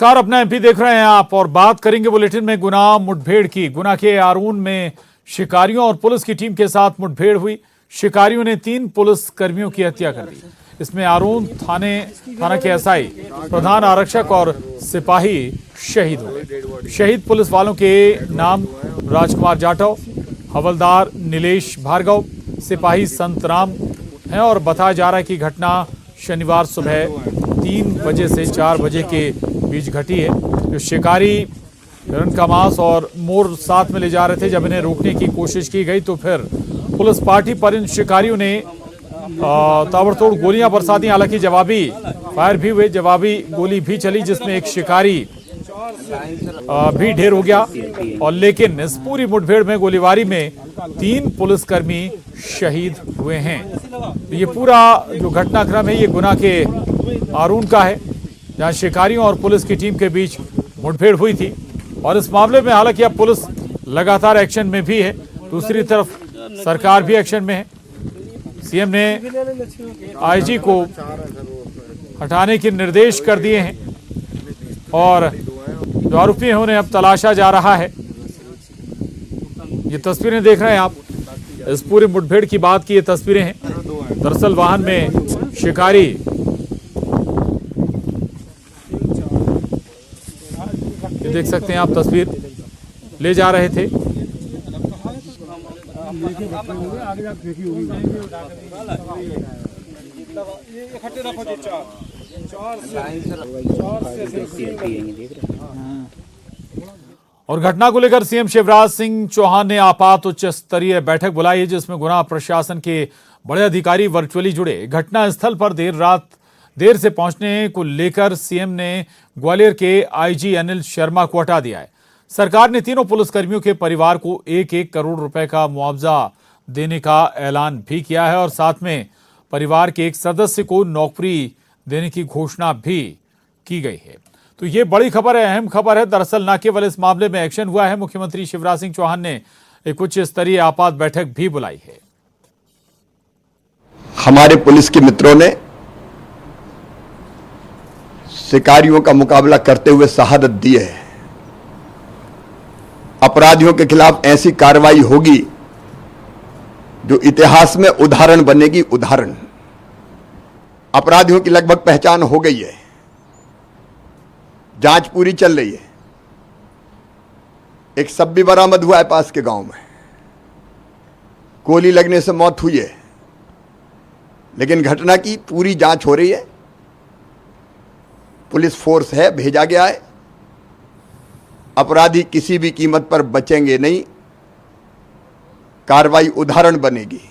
नमस्कार, अपना एमपी देख रहे हैं आप और बात करेंगे बुलेटिन में गुना मुठभेड़ की। गुना के आरून में शिकारियों और पुलिस की टीम के साथ मुठभेड़ हुई। शिकारियों ने 3 पुलिस कर्मियों की हत्या कर दी। इसमें आरून थाना के एसआई, प्रधान आरक्षक और सिपाही शहीद हुए। शहीद पुलिस वालों के नाम राजकुमार जाटव, हवलदार नीलेश भार्गव, सिपाही संतराम हैं और बताया जा रहा है कि घटना शनिवार सुबह 3 बजे से 4 बजे के बीच घटी है। जो शिकारी हिरण का मांस और मोर साथ में ले जा रहे थे, जब इन्हें रोकने की कोशिश की गई तो फिर पुलिस पार्टी पर इन शिकारियों ने ताबड़तोड़ गोलियां बरसा दी। हालांकि जवाबी फायर भी हुए, जवाबी गोली भी चली जिसमें एक शिकारी भी ढेर हो गया। और लेकिन इस पूरी मुठभेड़ में गोलीबारी में 3 पुलिसकर्मी शहीद हुए हैं। तो ये पूरा जो घटनाक्रम है ये गुना के आरून का है, जहां शिकारियों और पुलिस की टीम के बीच मुठभेड़ हुई थी। और इस मामले में हालांकि अब पुलिस लगातार एक्शन में भी है, दूसरी तरफ सरकार भी एक्शन में है। सीएम ने आईजी को हटाने के निर्देश कर दिए हैं और जो आरोपी हैं उन्हें अब तलाशा जा रहा है। ये तस्वीरें देख रहे हैं आप, इस पूरी मुठभेड़ की बात की ये तस्वीरें हैं। दरअसल वाहन में शिकारी देख सकते हैं आप, तस्वीर ले जा रहे थे। और घटना को लेकर सीएम शिवराज सिंह चौहान ने आपात उच्च स्तरीय बैठक बुलाई है, जिसमें गुना प्रशासन के बड़े अधिकारी वर्चुअली जुड़े। घटना स्थल पर देर से पहुंचने को लेकर सीएम ने ग्वालियर के आईजी अनिल शर्मा को हटा दिया है। सरकार ने तीनों पुलिसकर्मियों के परिवार को 1-1 करोड़ रुपए का मुआवजा देने का ऐलान भी किया है और साथ में परिवार के एक सदस्य को नौकरी देने की घोषणा भी की गई है। तो ये बड़ी खबर है, अहम खबर है। दरअसल न केवल इस मामले में एक्शन हुआ है, मुख्यमंत्री शिवराज सिंह चौहान ने एक उच्च स्तरीय आपात बैठक भी बुलाई है। हमारे पुलिस के मित्रों ने शिकारियों का मुकाबला करते हुए शहादत दी है। अपराधियों के खिलाफ ऐसी कार्रवाई होगी जो इतिहास में उदाहरण बनेगी। उदाहरण, अपराधियों की लगभग पहचान हो गई है, जांच पूरी चल रही है। एक शव भी बरामद हुआ है पास के गांव में, गोली लगने से मौत हुई है, लेकिन घटना की पूरी जांच हो रही है। पुलिस फोर्स है, भेजा गया है। अपराधी किसी भी कीमत पर बचेंगे नहीं, कार्रवाई उदाहरण बनेगी।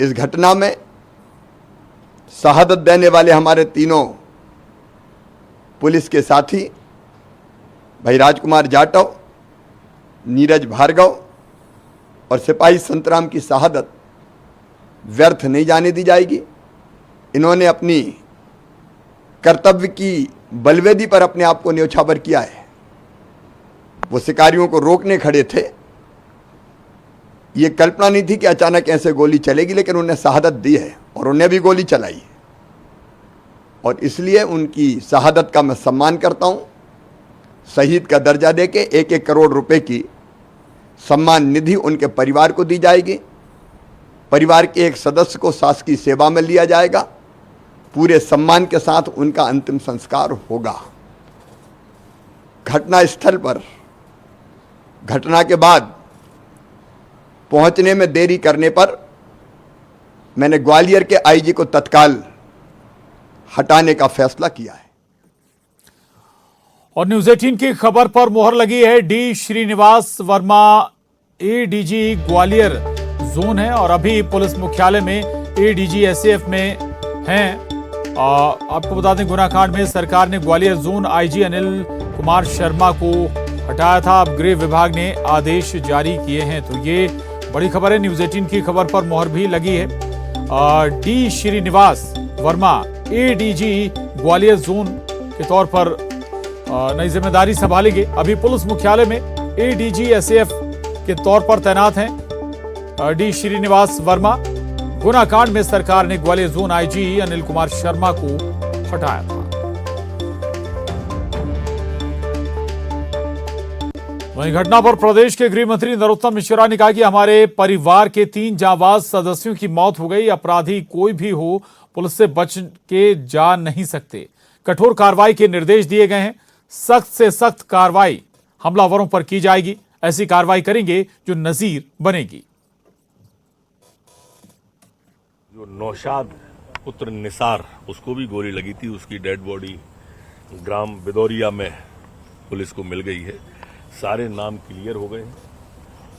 इस घटना में शहादत देने वाले हमारे तीनों पुलिस के साथी भाई राजकुमार जाटव, नीरज भार्गव और सिपाही संतराम की शहादत व्यर्थ नहीं जाने दी जाएगी। इन्होंने अपनी कर्तव्य की बलवेदी पर अपने आप को न्यौछावर किया है। वो शिकारियों को रोकने खड़े थे। ये कल्पना नहीं थी कि अचानक ऐसे गोली चलेगी, लेकिन उन्हें शहादत दी है और उन्हें भी गोली चलाई और इसलिए उनकी शहादत का मैं सम्मान करता हूं। शहीद का दर्जा देके 1-1 करोड़ रुपए की सम्मान निधि उनके परिवार को दी जाएगी। परिवार के एक सदस्य को शासकीय सेवा में लिया जाएगा। पूरे सम्मान के साथ उनका अंतिम संस्कार होगा। घटना स्थल पर घटना के बाद पहुंचने में देरी करने पर मैंने ग्वालियर के आईजी को तत्काल हटाने का फैसला किया है। और न्यूज 18 की खबर पर मोहर लगी है। D Srinivas Varma ADG Gwalior zone है और अभी पुलिस मुख्यालय में एडीजी एसएफ में हैं। आपको बता दें, गुना कांड में सरकार ने ग्वालियर जोन आईजी अनिल कुमार शर्मा को हटाया था। अब गृह विभाग ने आदेश जारी किए हैं। तो ये बड़ी खबर है। न्यूज 18 की खबर पर मोहर भी लगी है। D Srinivas Varma ADG Gwalior zone के तौर पर नई जिम्मेदारी संभालेंगे। अभी पुलिस मुख्यालय में एडीजी एसएफ के तौर पर तैनात हैं डी श्रीनिवास वर्मा। गुना कांड में सरकार ने ग्वालियर जोन आईजी अनिल कुमार शर्मा को हटाया था। वहीं घटना पर प्रदेश के गृह मंत्री नरोत्तम मिश्रा ने कहा कि हमारे परिवार के 3 जांबाज सदस्यों की मौत हो गई। अपराधी कोई भी हो, पुलिस से बच के जा नहीं सकते। कठोर कार्रवाई के निर्देश दिए गए हैं। सख्त से सख्त कार्रवाई हमलावरों पर की जाएगी। ऐसी कार्रवाई करेंगे जो नजीर बनेगी। जो नौशाद पुत्र निसार, उसको भी गोली लगी थी। उसकी डेड बॉडी ग्राम बिदौरिया में पुलिस को मिल गई है। सारे नाम क्लियर हो गए हैं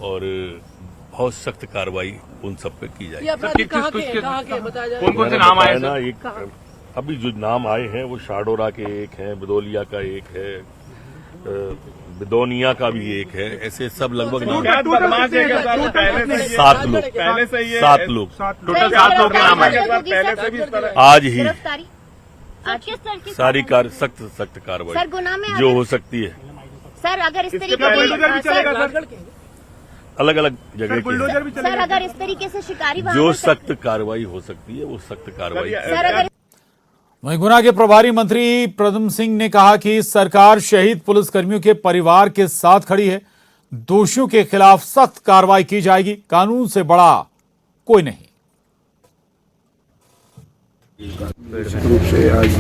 और बहुत सख्त कार्रवाई उन सब पे की जाएगी। कौन से नाम आए ना, एक अभी जो नाम आए हैं वो शाडोरा के एक हैं, बिदौलिया का एक है, बिदौनिया का भी एक है। ऐसे सब लगभग नाम 7 लोग। पहले से ही 7 लोग टोटल 7 लोग के नाम आए। आज ही सारी सख्त कार्रवाई जो हो सकती है। सर अगर इस तरीके अलग अलग जगह की सर अगर इस तरीके से शिकारी जो सख्त कार्रवाई हो सकती है वो सख्त कार्रवाई। सर अगर वहीं गुना के प्रभारी मंत्री प्रद्युम्न सिंह ने कहा कि सरकार शहीद पुलिसकर्मियों के परिवार के साथ खड़ी है। दोषियों के खिलाफ सख्त कार्रवाई की जाएगी। कानून से बड़ा कोई नहीं। निश्चित रूप से आज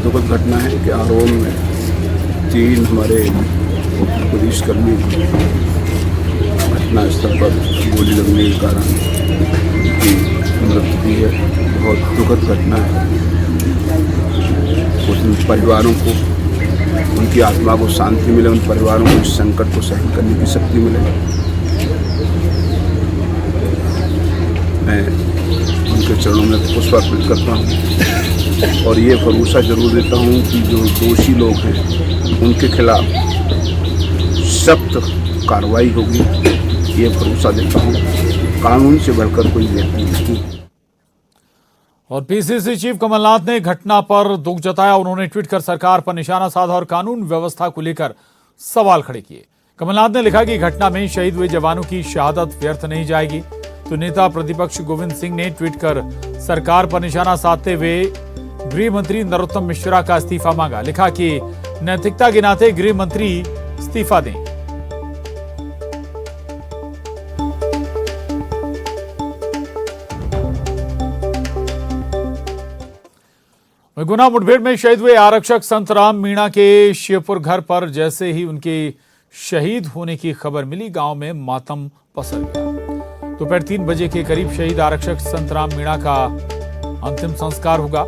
दुखद घटना है कि आरोन में 3 हमारे पुलिसकर्मी घटनास्थल पर गोली लगने के कारण उनकी मृत्यु हुई है। बहुत दुखद घटना है। उन परिवारों को, उनकी आत्मा को शांति मिले, उन परिवारों को इस संकट को सहन करने की शक्ति मिले। मैं उनके चरणों में पुष्प अर्पित करता हूँ और ये भरोसा जरूर देता हूँ कि जो दोषी लोग हैं उनके खिलाफ सख्त कार्रवाई होगी। ये भरोसा देता हूँ। कानून से बढ़कर कोई व्यक्ति नहीं। और पीसीसी चीफ कमलनाथ ने घटना पर दुख जताया। उन्होंने ट्वीट कर सरकार पर निशाना साधा और कानून व्यवस्था को लेकर सवाल खड़े किए। कमलनाथ ने लिखा कि घटना में शहीद हुए जवानों की शहादत व्यर्थ नहीं जाएगी। तो नेता प्रतिपक्ष गोविंद सिंह ने ट्वीट कर सरकार पर निशाना साधते हुए गृह मंत्री नरोत्तम मिश्रा का इस्तीफा मांगा। लिखा कि नैतिकता के नाते गृह मंत्री इस्तीफा दें। गुना मुठभेड़ में शहीद हुए आरक्षक संतराम मीणा के शिवपुर घर पर जैसे ही उनके शहीद होने की खबर मिली, गांव में मातम पसर गया। दोपहर 3 बजे के करीब शहीद आरक्षक संतराम मीणा का अंतिम संस्कार होगा।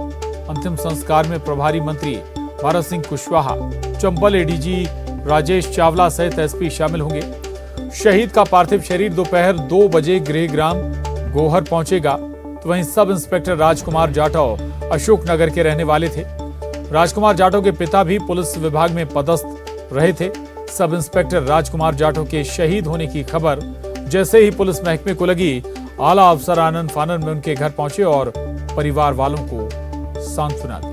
अंतिम संस्कार में प्रभारी मंत्री भारत सिंह कुशवाहा, चंबल एडीजी राजेश चावला सहित एसपी शामिल होंगे। शहीद का पार्थिव शरीर दोपहर 2 बजे गृहग्राम गोहर पहुंचेगा। तो वहीं सब इंस्पेक्टर राजकुमार जाटव अशोकनगर के रहने वाले थे। राजकुमार जाटव के पिता भी पुलिस विभाग में पदस्थ रहे थे। सब इंस्पेक्टर राजकुमार जाटव के शहीद होने की खबर जैसे ही पुलिस महकमे को लगी, आला अफसर आनंद फानन में उनके घर पहुंचे और परिवार वालों को सांत्वना दी।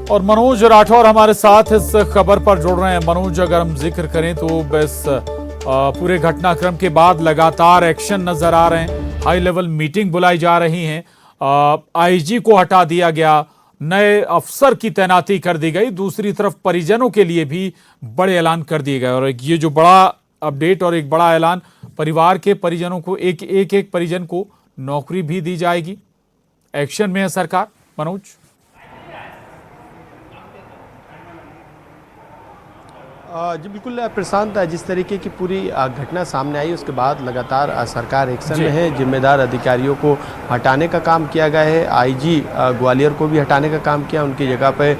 और मनोज राठौर हमारे साथ इस खबर पर जुड़ रहे हैं। मनोज, अगर हम जिक्र करें तो बस पूरे घटनाक्रम के बाद लगातार एक्शन नजर आ रहे हैं। हाई लेवल मीटिंग बुलाई जा रही है। आईजी को हटा दिया गया, नए अफसर की तैनाती कर दी गई। दूसरी तरफ परिजनों के लिए भी बड़े ऐलान कर दिए गए। और ये जो बड़ा अपडेट और एक बड़ा ऐलान, परिवार के परिजनों को एक परिजन को नौकरी भी दी जाएगी। एक्शन में है सरकार। मनोज, जी बिल्कुल प्रशांत, जिस तरीके की पूरी घटना सामने आई उसके बाद लगातार सरकार एक्शन में है। जिम्मेदार अधिकारियों को हटाने का काम किया गया है। आईजी ग्वालियर को भी हटाने का काम किया। उनकी जगह पे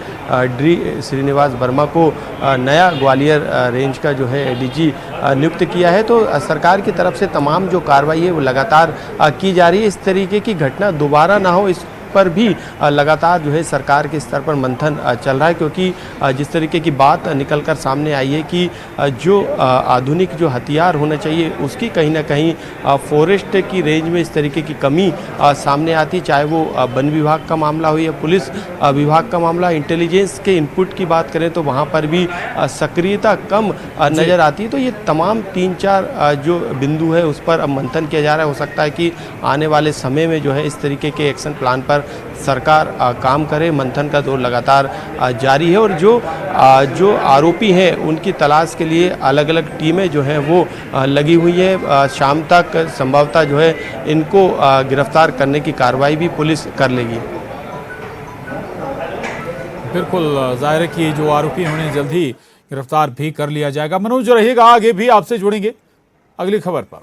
डी श्रीनिवास वर्मा को नया ग्वालियर रेंज का जो है एडीजी नियुक्त किया है। तो सरकार की तरफ से तमाम जो कार्रवाई है वो लगातार की जा रही है। इस तरीके की घटना दोबारा ना हो, इस पर भी लगातार जो है सरकार के स्तर पर मंथन चल रहा है, क्योंकि जिस तरीके की बात निकलकर सामने आई है कि जो आधुनिक जो हथियार होना चाहिए उसकी कहीं ना कहीं फॉरेस्ट की रेंज में इस तरीके की कमी सामने आती, चाहे वो वन विभाग का मामला हो या पुलिस विभाग का मामला। इंटेलिजेंस के इनपुट की बात करें तो वहाँ पर भी सक्रियता कम नज़र आती है। तो ये तमाम 3-4 जो बिंदु है उस पर अब मंथन किया जा रहा है। हो सकता है कि आने वाले समय में जो है इस तरीके के एक्शन प्लान पर सरकार काम करे। मंथन का दौर लगातार जारी है और जो आरोपी हैं उनकी तलाश के लिए अलग अलग टीमें जो हैं वो लगी हुई है। शाम तक संभवतः जो है इनको गिरफ्तार करने की कार्रवाई भी पुलिस कर लेगी। बिल्कुल, जाहिर है कि जो आरोपी उन्हें जल्द ही गिरफ्तार भी कर लिया जाएगा। मनोज रहिएगा, आगे भी आपसे जुड़ेंगे अगली खबर पर।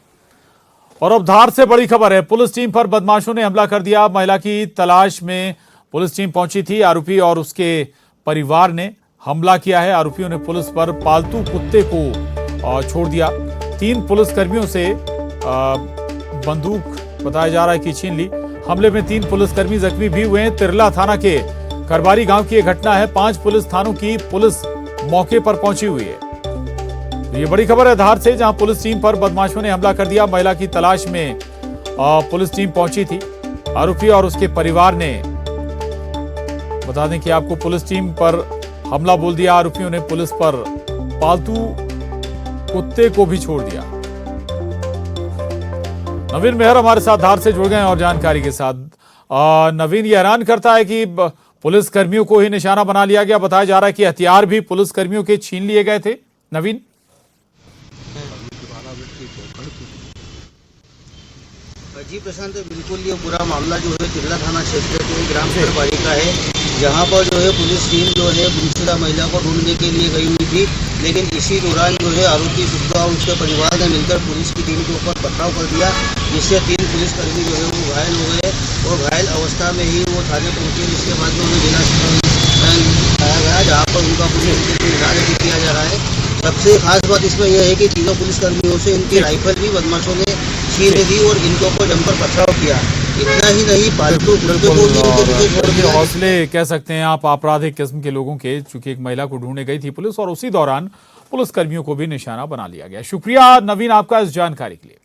और अब धार से बड़ी खबर है, पुलिस टीम पर बदमाशों ने हमला कर दिया। महिला की तलाश में पुलिस टीम पहुंची थी। आरोपी और उसके परिवार ने हमला किया है। आरोपियों ने पुलिस पर पालतू कुत्ते को छोड़ दिया। 3 पुलिसकर्मियों से बंदूक बताया जा रहा है कि छीन ली। हमले में 3 पुलिसकर्मी जख्मी भी हुए हैं। तिरला थाना के करबारी गांव की यह घटना है। 5 पुलिस थानों की पुलिस मौके पर पहुंची हुई है। ये बड़ी खबर है धार से, जहां पुलिस टीम पर बदमाशों ने हमला कर दिया। महिला की तलाश में पुलिस टीम पहुंची थी। आरोपी और उसके परिवार ने, बता दें कि आपको, पुलिस टीम पर हमला बोल दिया। आरोपियों ने पुलिस पर पालतू कुत्ते को भी छोड़ दिया। नवीन मेहर हमारे साथ धार से जुड़ गए और जानकारी के साथ। नवीन, ये हैरान करता है कि पुलिस कर्मियों को ही निशाना बना लिया गया। बताया जा रहा है कि हथियार भी पुलिस कर्मियों के छीन लिए गए थे। नवीन, जी प्रशांत, बिल्कुल ये पूरा मामला जो है तिरला थाना क्षेत्र के ग्राम करबारी का है, जहां पर जो है पुलिस टीम जो है गुमशुदा महिला को ढूंढने के लिए गई हुई थी। लेकिन इसी दौरान जो है आरोपी शुक्ला और उसके परिवार ने मिलकर पुलिस की टीम के ऊपर पथराव कर दिया, जिससे 3 पुलिसकर्मी जो है वो घायल हो गए और घायल अवस्था में ही वो थाने पहुंचे। जिसके बाद में उन्हें जिला लाया गया, जहाँ पर उनका पुलिस इलाज भी किया जा रहा है। सबसे खास बात इसमें यह है कि तीनों पुलिसकर्मियों से इनकी राइफल भी बदमाशों ने छीन दी और इनके ऊपर जमकर पथराव किया। इतना ही नहीं, पालतू कुत्ते को भी इनके पीछे छोड़ दिया। हौसले कह सकते हैं आप आपराधिक किस्म के लोगों के, चूंकि एक महिला को ढूंढने गई थी पुलिस और उसी दौरान पुलिसकर्मियों को भी निशाना बना लिया गया। शुक्रिया नवीन आपका इस जानकारी के लिए।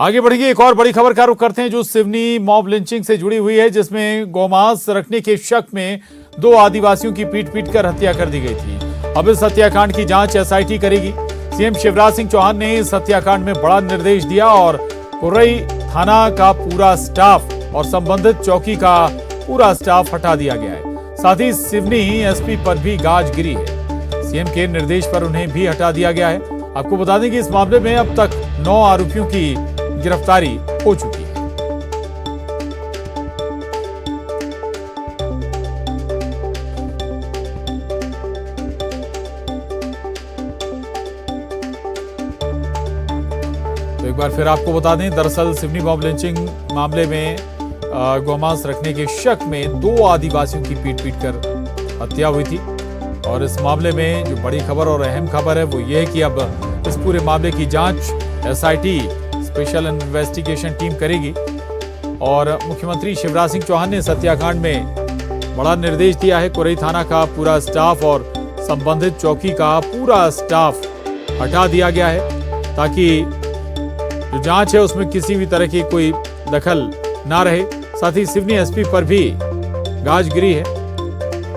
आगे बढ़ेंगे, एक और बड़ी खबर का रुख करते हैं जो सिवनी मॉब लिंचिंग से जुड़ी हुई है, जिसमें गौमांस रखने के शक में 2 आदिवासियों की पीट कर हत्या कर दी गई थी। अब इस हत्याकांड की जांच एसआईटी करेगी। सीएम शिवराज सिंह चौहान ने इस हत्याकांड में बड़ा निर्देश दिया और कुर्रई थाना का पूरा स्टाफ और संबंधित चौकी का पूरा स्टाफ हटा दिया गया है। साथ ही सिवनी एसपी पर भी गाज गिरी है। सीएम के निर्देश पर उन्हें भी हटा दिया गया है। आपको बता दें कि इस मामले में अब तक 9 आरोपियों की गिरफ्तारी हो चुकी है। तो एक बार फिर आपको बता दें, दरअसल सिवनी मॉब लिंचिंग मामले में गौमांस रखने के शक में 2 आदिवासियों की पीट कर हत्या हुई थी। और इस मामले में जो बड़ी खबर और अहम खबर है वो ये है कि अब इस पूरे मामले की जांच एसआईटी स्पेशल इन्वेस्टिगेशन टीम करेगी। और मुख्यमंत्री शिवराज सिंह चौहान ने इस हत्याकांड में बड़ा निर्देश दिया है। कुरई थाना का पूरा स्टाफ और संबंधित चौकी का पूरा स्टाफ हटा दिया गया है, ताकि जो जांच है उसमें किसी भी तरह की कोई दखल ना रहे। साथ ही सिवनी एसपी पर भी गाज गिरी है।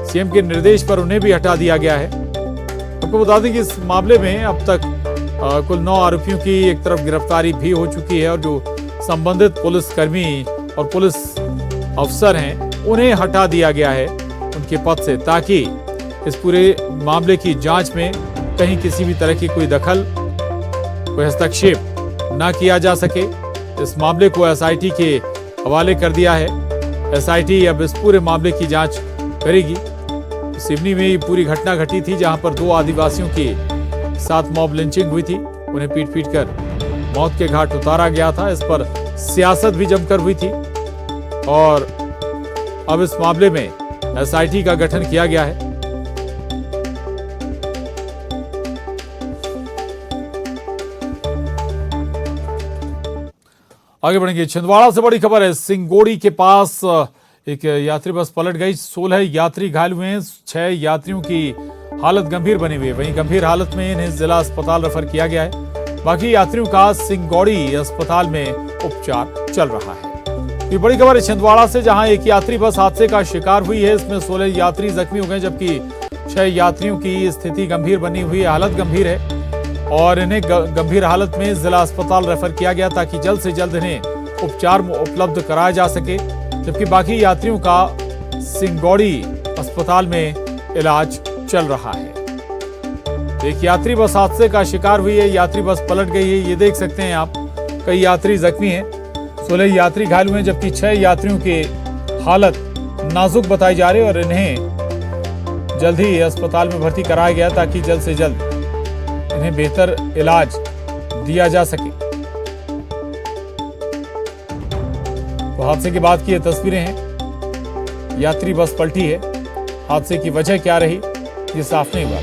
सीएम के निर्देश पर उन्हें भी हटा दिया गया है। आपको बता दें कि इस मामले में अब तक कुल 9 आरोपियों की एक तरफ गिरफ्तारी भी हो चुकी है और जो संबंधित पुलिसकर्मी और पुलिस अफसर हैं उन्हें हटा दिया गया है उनके पद से, ताकि इस पूरे मामले की जांच में कहीं किसी भी तरह की कोई दखल, कोई हस्तक्षेप ना किया जा सके। इस मामले को एसआईटी के हवाले कर दिया है। एसआईटी अब इस पूरे मामले की जांच करेगी। सिवनी में ये पूरी घटना घटी थी जहां पर 2 आदिवासियों के साथ मॉब लिंचिंग हुई थी। उन्हें पीट कर मौत के घाट उतारा गया था। इस पर सियासत भी जमकर हुई थी और अब इस मामले में एसआईटी का गठन किया गया है। आगे बढ़ेंगे, छिंदवाड़ा से बड़ी खबर है। सिंगोड़ी के पास एक यात्री बस पलट गई, 16 यात्री घायल हुए हैं, 6 यात्रियों की हालत गंभीर बनी हुई है। वहीं गंभीर हालत में इन्हें जिला अस्पताल रेफर किया गया है। बाकी यात्रियों का सिंगौड़ी अस्पताल में उपचार चल रहा है। ये बड़ी खबर है छिंदवाड़ा से, जहां एक यात्री बस हादसे का शिकार हुई है। इसमें 16 यात्री जख्मी हो गए, जबकि 6 यात्रियों की स्थिति गंभीर बनी हुई है, हालत गंभीर है और इन्हें गंभीर हालत में जिला अस्पताल रेफर किया गया ताकि जल्द से जल्द इन्हें उपचार उपलब्ध कराया जा सके। जबकि बाकी यात्रियों का सिंगौड़ी अस्पताल में इलाज चल रहा है। एक यात्री बस हादसे का शिकार हुई है, यात्री बस पलट गई है, ये देख सकते हैं आप। कई यात्री जख्मी हैं, 16 यात्री घायल हुए हैं, जबकि 6 यात्रियों की हालत नाजुक बताई जा रही है और इन्हें जल्द ही अस्पताल में भर्ती कराया गया ताकि जल्द से जल्द इन्हें बेहतर इलाज दिया जा सके। तो हादसे के बाद की ये तस्वीरें हैं, यात्री बस पलटी है। हादसे की वजह क्या रही ये साफ नहीं हुआ।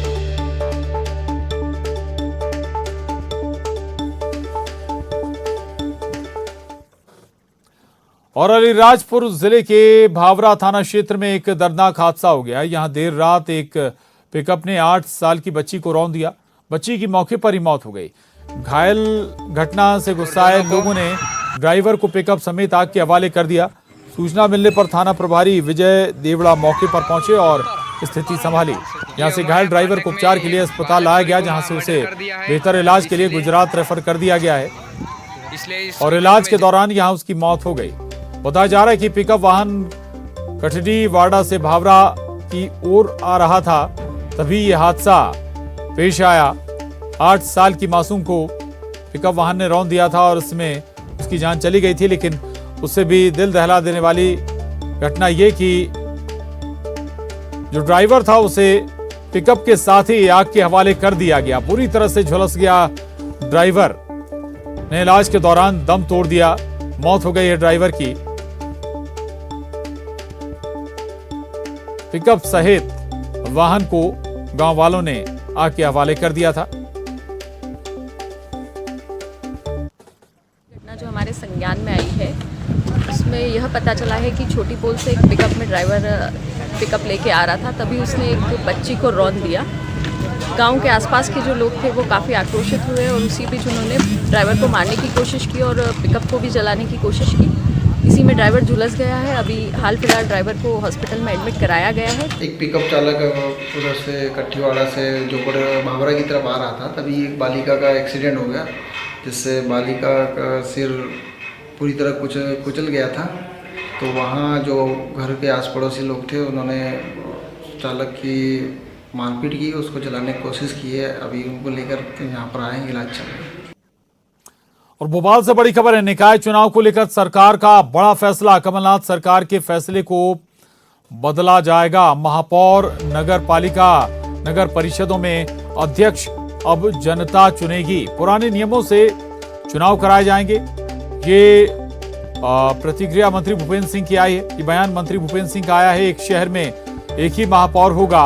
और अलीराजपुर जिले के भावरा थाना क्षेत्र में एक दर्दनाक हादसा हो गया। यहां देर रात एक पिकअप ने 8 साल की बच्ची को रौंद दिया। बच्ची की मौके पर ही मौत हो गई। घायल घटना से गुस्साए लोगों ने ड्राइवर को पिकअप समेत आग के हवाले कर दिया। सूचना मिलने पर थाना प्रभारी विजय देवड़ा मौके पर पहुंचे और स्थिति संभाली। यहां से घायल ड्राइवर को उपचार के लिए अस्पताल लाया गया, जहां से उसे बेहतर इलाज के लिए गुजरात रेफर कर दिया गया है और इलाज के दौरान यहां उसकी मौत हो गई। बताया जा रहा है कि पिकअप वाहन कटडी वाड़ा से भावरा की ओर आ रहा था, तभी यह हादसा पेश आया। 8 साल की मासूम को पिकअप वाहन ने रौंद दिया था और उसमें उसकी जान चली गई थी। लेकिन उससे भी दिल दहला देने वाली घटना यह कि जो ड्राइवर था उसे पिकअप के साथ ही आग के हवाले कर दिया गया। पूरी तरह से झुलस गया ड्राइवर ने, इलाज के दौरान दम तोड़ दिया, मौत हो गई है ड्राइवर की। पिकअप सहित वाहन को गांव वालों ने आग के हवाले कर दिया था। घटना जो हमारे संज्ञान में आई है उसमें यह पता चला है कि छोटी पोल से एक पिकअप में ड्राइवर पिकअप लेके आ रहा था, तभी उसने एक बच्ची को रौंद दिया। गांव के आसपास के जो लोग थे वो काफ़ी आक्रोशित हुए और उसी बीच उन्होंने ड्राइवर को मारने की कोशिश की और पिकअप को भी जलाने की कोशिश की। इसी में ड्राइवर झुलस गया है। अभी हाल फिलहाल ड्राइवर को हॉस्पिटल में एडमिट कराया गया है। एक पिकअप चालक उधर से कट्टीवाड़ा से जो भावरा की तरफ आ रहा था, तभी एक बालिका का एक्सीडेंट हो गया, जिससे बालिका का सिर पूरी तरह कुचल गया था। तो वहाँ जो घर के आस पड़ोसी लोग थे उन्होंने चालक की मारपीट की, उसको जलाने की कोशिश की है। अभी उनको लेकर यहाँ पर आए, इलाज चल रहा है। और भोपाल से बड़ी खबर है, निकाय चुनाव को लेकर सरकार का बड़ा फैसला। कमलनाथ सरकार के फैसले को बदला जाएगा। महापौर, नगर पालिका, नगर परिषदों में अध्यक्ष अब जनता चुनेगी। पुराने नियमों से चुनाव कराए जाएंगे। ये प्रतिक्रिया मंत्री भूपेंद्र सिंह की आई है। ये बयान मंत्री भूपेंद्र सिंह का आया है। एक शहर में एक ही महापौर होगा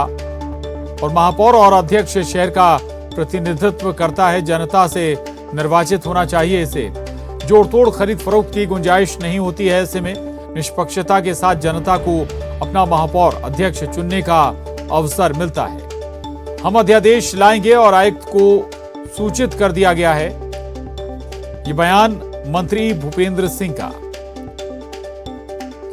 और महापौर और अध्यक्ष शहर का प्रतिनिधित्व करता है। जनता से निर्वाचित होना चाहिए। इसे जोड़ तोड़ खरीद फरोख्त की गुंजाइश नहीं होती है। ऐसे में निष्पक्षता के साथ जनता को अपना महापौर अध्यक्ष चुनने का अवसर मिलता है। हम अध्यादेश लाएंगे और आयुक्त को सूचित कर दिया गया है। ये बयान मंत्री भूपेंद्र सिंह का।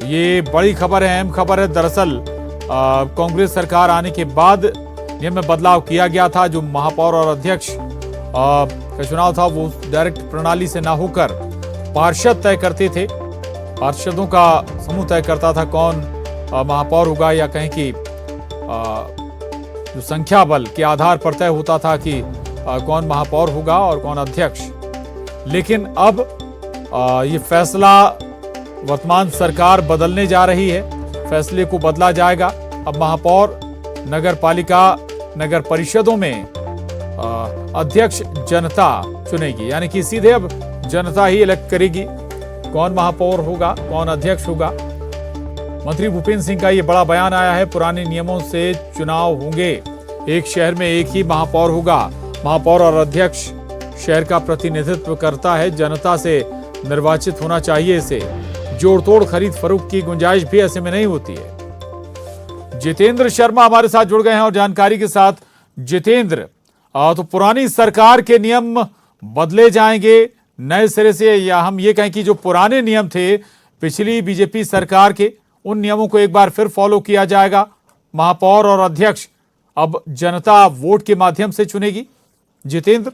ये बड़ी खबर है, अहम खबर है। दरअसल कांग्रेस सरकार आने के बाद नियम में बदलाव किया गया था। जो महापौर और अध्यक्ष का चुनाव था वो डायरेक्ट प्रणाली से ना होकर पार्षद तय करते थे। पार्षदों का समूह तय करता था कौन महापौर होगा, या कहें कि जो संख्या बल के आधार पर तय होता था कि कौन महापौर होगा और कौन अध्यक्ष। लेकिन अब ये फैसला वर्तमान सरकार बदलने जा रही है। फैसले को बदला जाएगा। अब महापौर, नगर पालिका, नगर परिषदों में अध्यक्ष जनता चुनेगी, यानी कि सीधे अब जनता ही इलेक्ट करेगी कौन महापौर होगा, कौन अध्यक्ष होगा। मंत्री भूपेंद्र सिंह का ये बड़ा बयान आया है। पुराने नियमों से चुनाव होंगे। एक शहर में एक ही महापौर होगा। महापौर और अध्यक्ष शहर का प्रतिनिधित्व करता है। जनता से निर्वाचित होना चाहिए। इसे जोड़-तोड़ खरीद फरोख्त की गुंजाइश भी ऐसे में नहीं होती है। जितेंद्र शर्मा हमारे साथ जुड़ गए हैं और जानकारी के साथ। जितेंद्र, तो पुरानी सरकार के नियम बदले जाएंगे नए सिरे से, या हम ये कहें कि जो पुराने नियम थे पिछली बीजेपी सरकार के, उन नियमों को एक बार फिर फॉलो किया जाएगा? महापौर और अध्यक्ष अब जनता वोट के माध्यम से चुनेगी। जितेंद्र,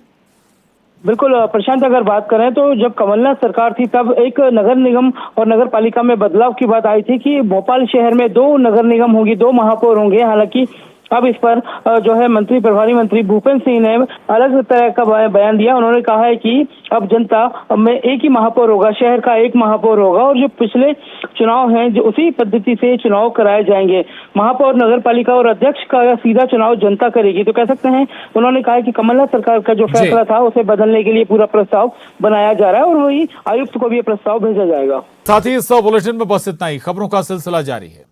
बिल्कुल प्रशांत, अगर बात करें तो जब कमलनाथ सरकार थी तब एक नगर निगम और नगर पालिका में बदलाव की बात आई थी कि भोपाल शहर में 2 नगर निगम होंगी, 2 महापौर होंगे। हालांकि अब इस पर जो है प्रभारी मंत्री भूपेंद्र सिंह ने अलग तरह का बयान दिया। उन्होंने कहा है कि अब जनता में एक ही महापौर होगा, शहर का एक महापौर होगा, और जो पिछले चुनाव हैं जो उसी पद्धति से चुनाव कराए जाएंगे। महापौर, नगर पालिका और अध्यक्ष का सीधा चुनाव जनता करेगी। तो कह सकते हैं उन्होंने कहा कि कमलनाथ सरकार का जो फैसला था उसे बदलने के लिए पूरा प्रस्ताव बनाया जा रहा है और वही आयुक्त को भी ये प्रस्ताव भेजा जाएगा। साथ ही इस बुलेटिन में बस इतना ही। खबरों का सिलसिला जारी है।